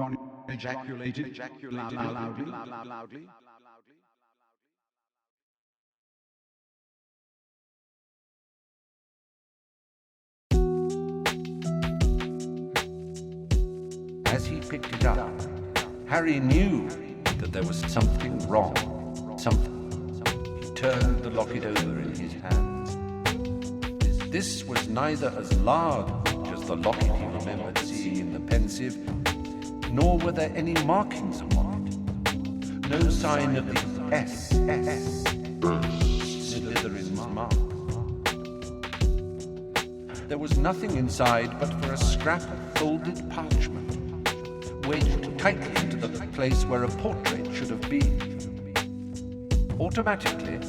Ron ejaculated loudly. As he picked it up, Harry knew that there was something wrong. He turned the locket over in his hands. This was neither as large as the locket he remembered seeing in the pensive, nor were there any markings upon it. No sign of the S. Slytherin's mark. There was nothing inside but for a scrap of folded parchment, wedged tightly into the place where a portrait should have been. Automatically,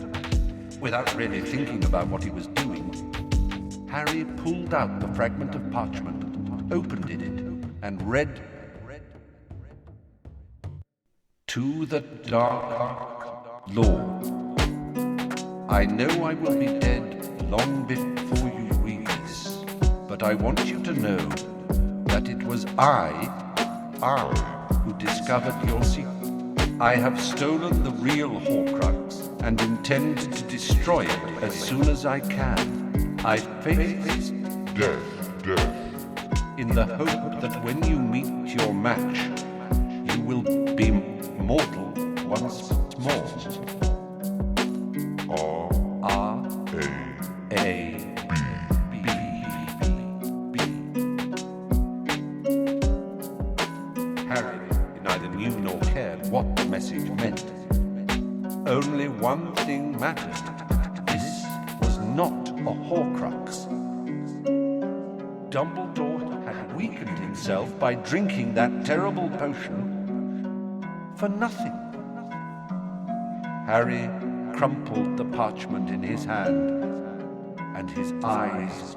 without really thinking about what he was doing, Harry pulled out the fragment of parchment, opened it, and read, "To the Dark Lord. I know I will be dead long before you read this, but I want you to know that it was I who discovered your secret. I have stolen the real Horcrux and intend to destroy it as soon as I can. I face death in the hope that when you meet your match, you will be mortal once more. What the message meant. Only one thing mattered. This was not a Horcrux. Dumbledore had weakened himself by drinking that terrible potion for nothing. Harry crumpled the parchment in his hand, and his eyes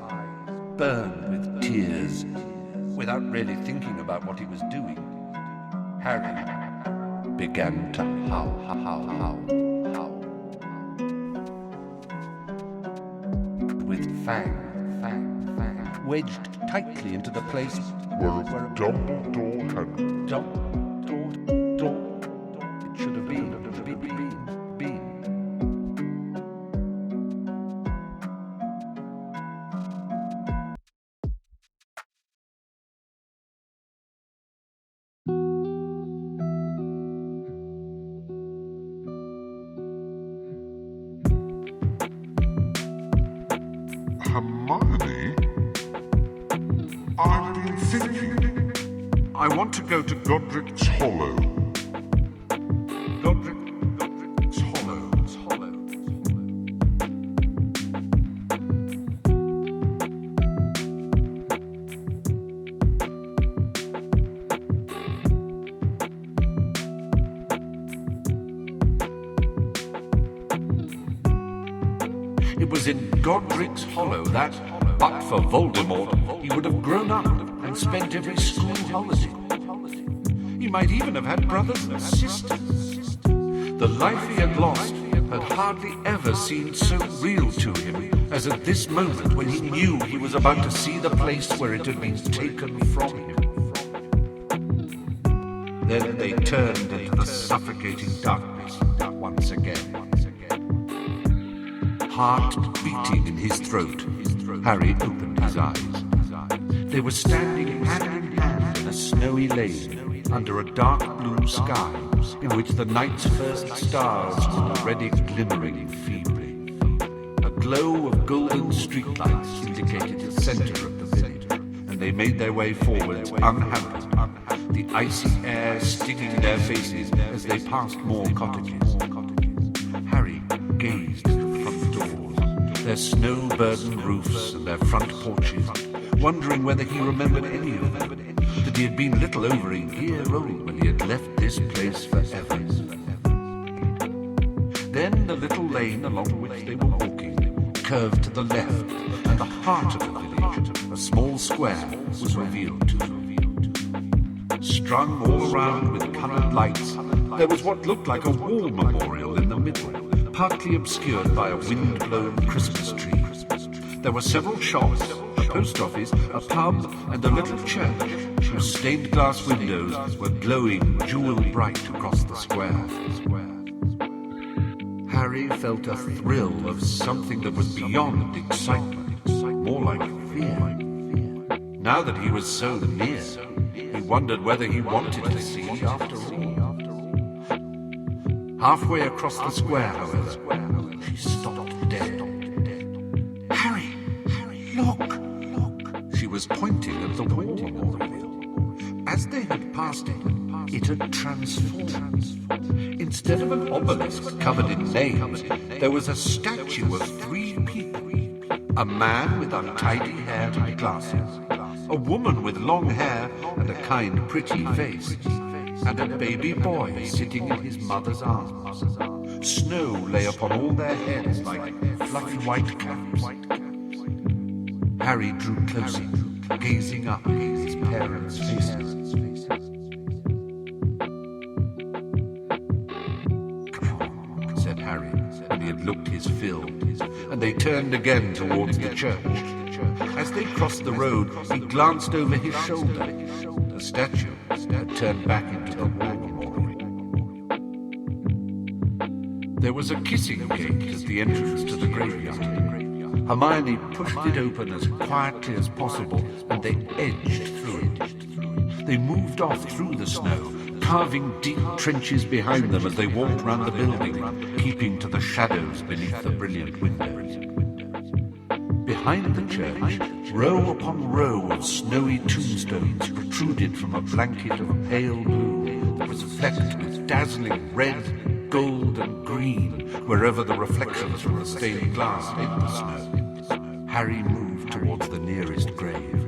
burned with tears. Without really thinking about what he was doing, Harry began to howl. With Fang wedged tightly into the place where Dumbledore it should have been. Hermione? I've been thinking. I want to go to Godric's Hollow. Godric's Hollow. It was in Godric's Hollow that, but for Voldemort, he would have grown up and spent every school holiday. He might even have had brothers and sisters. The life he had lost had hardly ever seemed so real to him as at this moment when he knew he was about to see the place where it had been taken from him. Then they turned into the suffocating darkness once again. Heart beating in his throat, Harry opened his eyes. They were standing hand in hand in a snowy lane under a dark blue sky in which the night's first stars were already glimmering feebly. A glow of golden streetlights indicated the center of the village, and they made their way forwards unhampered, the icy air stinging their faces as they passed more cottages. Harry gazed at the front doors, their snow-burdened roofs and their front porches, wondering whether he remembered any of them, that he had been little over a year old when he had left this place forever. Then the little lane along which they were walking curved to the left, and the heart of the village, a small square, was revealed to them. Strung all around with coloured lights, there was what looked like a war memorial in the middle, partly obscured by a wind-blown Christmas tree. There were several shops, a post office, a pub, and a little church, whose stained glass windows were glowing jewel-bright across the square. Harry felt a thrill of something that was beyond excitement, more like fear. Now that he was so near, he wondered whether he wanted to see after all. Halfway across the square, however, she stopped dead. Harry, look! She was pointing at the wall. As they had passed it, it had transformed. Instead of an obelisk covered in names, there was a statue of 3 people. A man with untidy hair and glasses, a woman with long hair and a kind, pretty face, and a baby boy sitting in his mother's arms. Snow lay upon all their heads like fluffy white caps. Harry drew closer, gazing up at his parents' faces. "Come on," said Harry, when he had looked his fill, and they turned again towards the church. As they crossed the road, he glanced over his shoulder. The statue had turned back into the war memorial. There was a kissing gate at the entrance to the graveyard. Hermione pushed it open as quietly as possible, and they edged through it. They moved off through the snow, carving deep trenches behind them as they walked round the building, keeping to the shadows beneath the brilliant windows. Behind the church, row upon row of snowy tombstones protruded from a blanket of pale blue that was flecked with dazzling red, gold and green wherever the reflections from the stained glass hit the snow. Harry moved towards the nearest grave.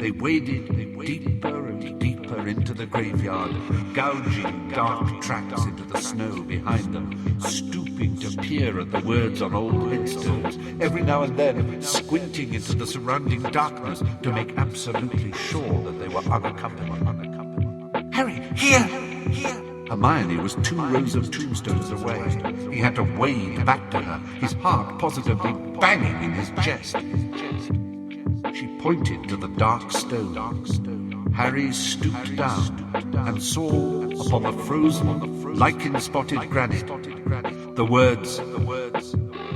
They waded deeper and deeper into the graveyard, gouging dark tracks into the snow behind them, stooping to peer at the words on old headstones, every now and then squinting into the surrounding darkness to make absolutely sure that they were unaccompanied. "Harry, here! Hermione was 2 rows of tombstones away. He had to wade back to her, his heart positively banging in his chest. She pointed to the dark stone. Harry stooped down and saw upon the frozen, lichen-spotted granite the words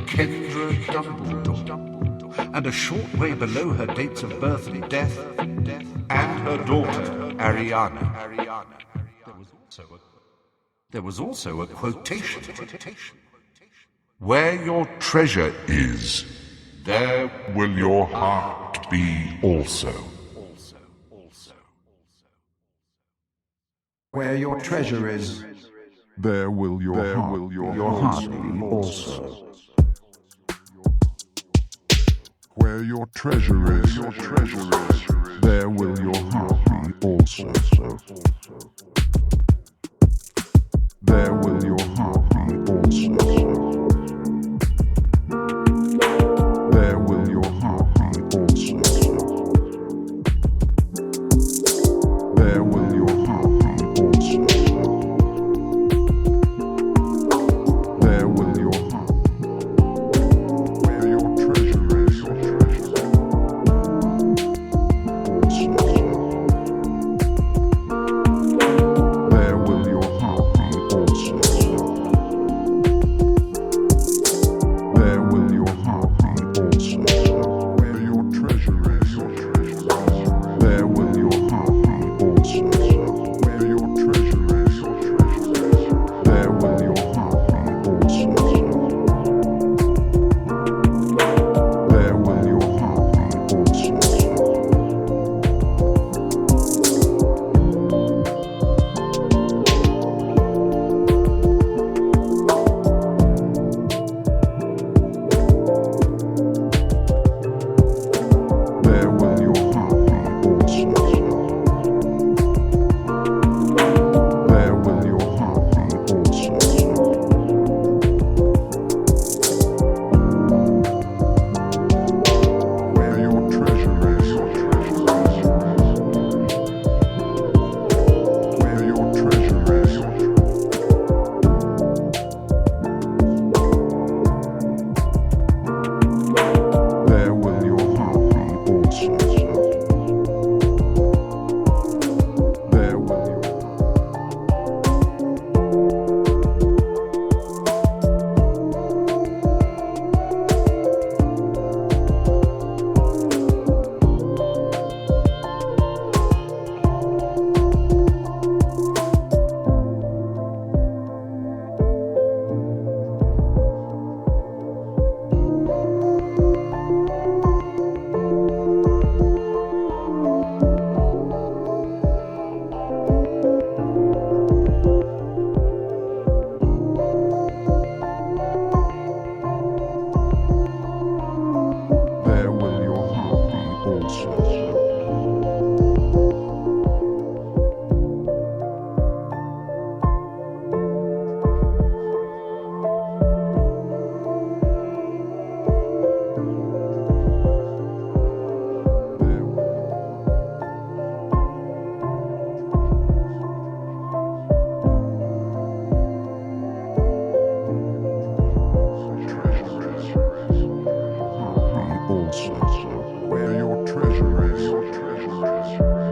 Kendra Dumbledore, and a short way below her dates of birth and death, and her daughter Ariana. There was also a quotation. Where your treasure is, there will your heart be also. Where your treasure is, There will your heart be also. Where your treasure is, there will your heart be also. There will your heart be also. There will your heart be also. There will your heart be also. There will your heart. Where your treasure is,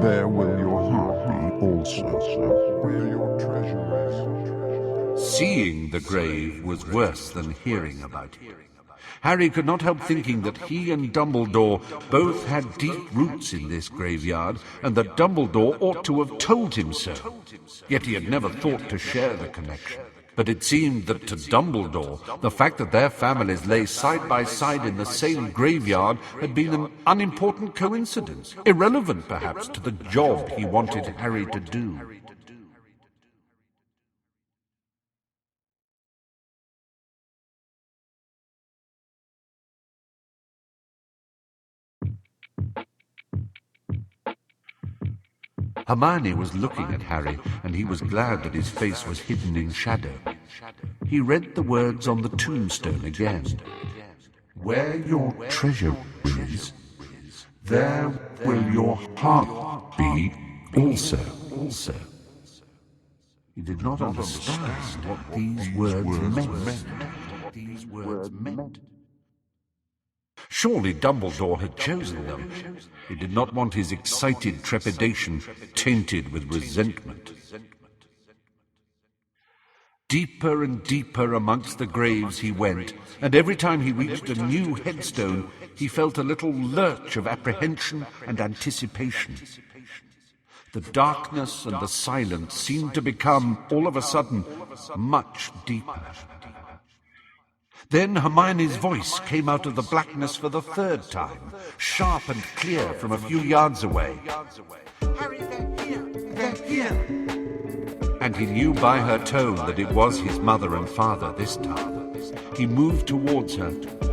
there will your heart be also. Where your treasure is. Seeing the grave was worse than hearing about it. Harry could not help thinking that he and Dumbledore both had deep roots in this graveyard, and that Dumbledore ought to have told him so. Yet he had never thought to share the connection. But it seemed that to Dumbledore, the fact that their families lay side by side in the same graveyard had been an unimportant coincidence, irrelevant perhaps to the job he wanted Harry to do. Hermione was looking at Harry, and he was glad that his face was hidden in shadow. He read the words on the tombstone again. Where your treasure is, there will your heart be also. He did not understand what these words meant. Surely Dumbledore had chosen them. He did not want his excited trepidation tainted with resentment. Deeper and deeper amongst the graves he went, and every time he reached a new headstone, he felt a little lurch of apprehension and anticipation. The darkness and the silence seemed to become, all of a sudden, much deeper. Then Hermione's voice came out of the blackness for the third time, sharp and clear from a few yards away. Harry, they're here. And he knew by her tone that it was his mother and father this time. He moved towards her,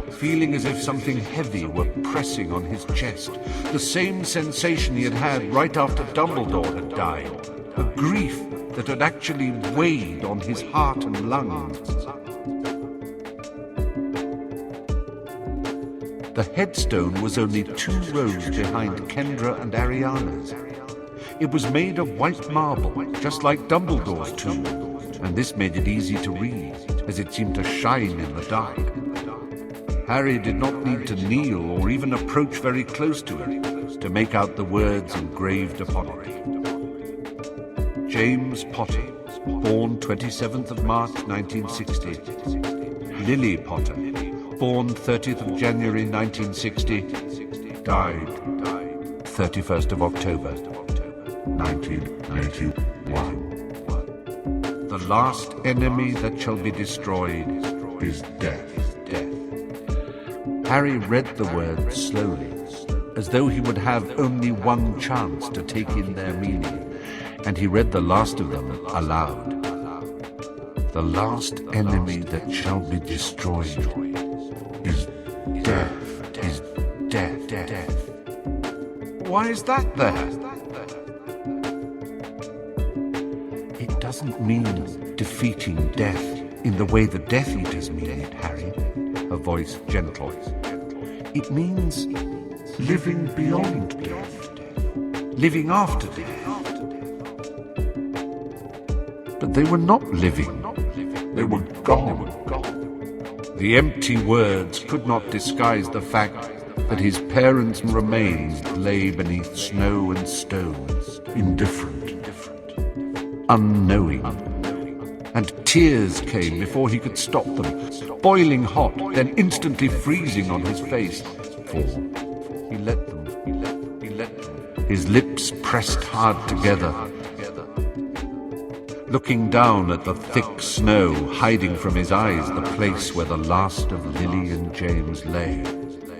feeling as if something heavy were pressing on his chest, the same sensation he had had right after Dumbledore had died, a grief that had actually weighed on his heart and lungs. The headstone was only 2 rows behind Kendra and Ariana's. It was made of white marble, just like Dumbledore's tomb, and this made it easy to read, as it seemed to shine in the dark. Harry did not need to kneel or even approach very close to it to make out the words engraved upon it. James Potter, born 27th of March 1960. Lily Potter, born 30th of January 1960, died 31st of October 1981. The last enemy that shall be destroyed is death. Harry read the words slowly, as though he would have only one chance to take in their meaning, and he read the last of them aloud. The last enemy that shall be destroyed is death. Why is that there? It doesn't mean defeating death in the way the Death Eaters mean it, Harry. Her voice gentle. It means living beyond death, living after death. But they were not living. They were gone. The empty words could not disguise the fact that his parents' remains lay beneath snow and stone, indifferent, unknowing. And tears came before he could stop them, boiling hot, then instantly freezing on his face. For he let them. His lips pressed hard together, looking down at the thick snow, hiding from his eyes the place where the last of Lily and James lay.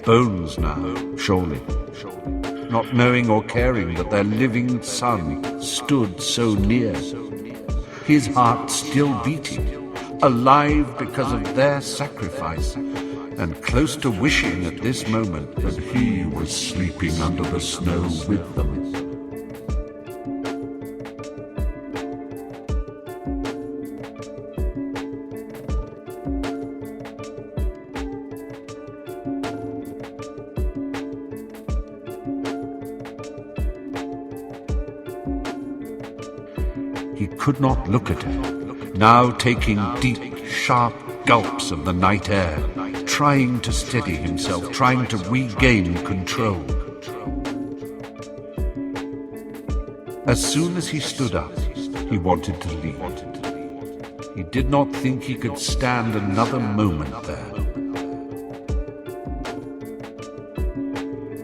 Bones now, surely. Not knowing or caring that their living son stood so near. His heart still beating, alive because of their sacrifice, and close to wishing at this moment that he was sleeping under the snow with them. He could not look at her, now taking deep, sharp gulps of the night air, trying to steady himself, trying to regain control. As soon as he stood up, he wanted to leave. He did not think he could stand another moment there.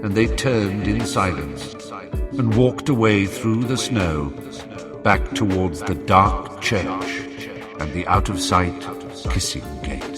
And they turned in silence and walked away through the snow back towards the dark church and the out-of-sight kissing gate.